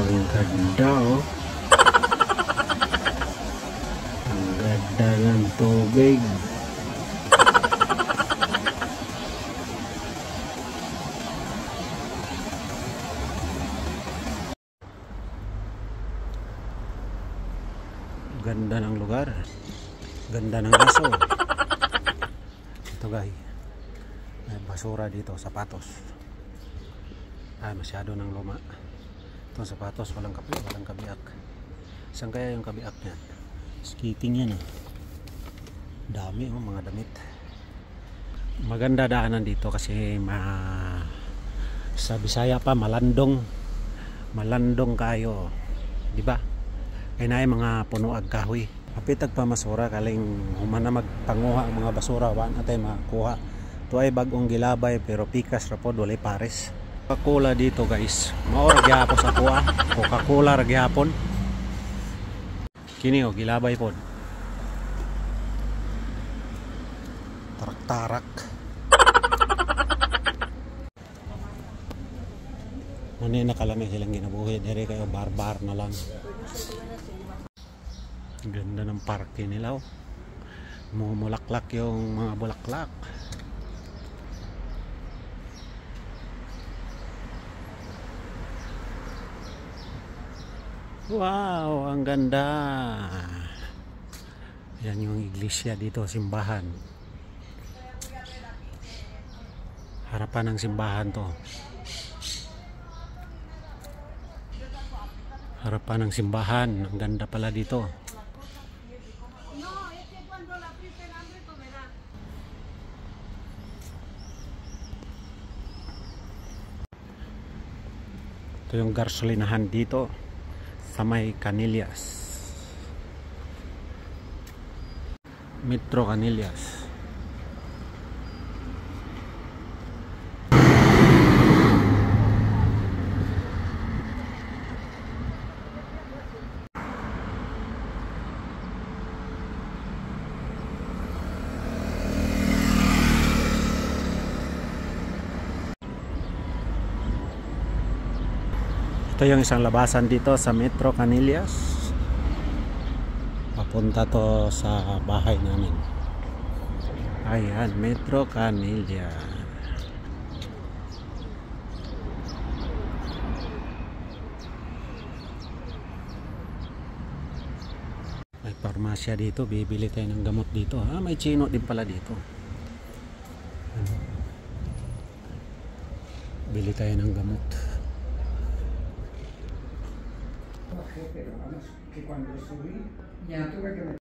ang ganda oh. Ang ganda ng tubig. Ganda ng lugar. Ganda ng aso. Ito guys. May basura dito, sapatos. Ay, masyado ng luma. Itong sapatos, walang kabiak. Saan kaya yung kabiak niya? Skating yan eh. Dami oh, mga damit. Maganda daanan dito kasi sa Bisaya pa, malandong kayo. Diba? Kaya na yung mga puno ag kahoy. Kapitag pa masura, kaling humana magpanguha ang mga basura. Wala natin makuha. Ito ay bagong gilabay pero pikas rapod, walay pares. Coca-Cola dito guys. Maor gyapon sa kuha. Coca-Cola ra gyapon. Kini oh, gilabay pod. Tarak-tarak. Muna nakalami silang ginabuhi. Dire kayo barbar na lang. Ganda ng parke nila oh. Mumulaklak yung mga bulaklak. Wow, ang ganda. Yan yung iglesia dito, simbahan. Harapan ng simbahan to. Harapan ng simbahan. Ang ganda pala dito. Ito yung gasolinahan dito sa may Canillas. Metro Canillas. Ito yung isang labasan dito sa Metro Canillas. Papunta to sa bahay namin. Ayan, Metro Canillas. May parmasya dito. Bibili tayo ng gamot dito. Ah, may chino din pala dito. Bili tayo ng gamot. Pero vamos, que cuando subí, ya tuve que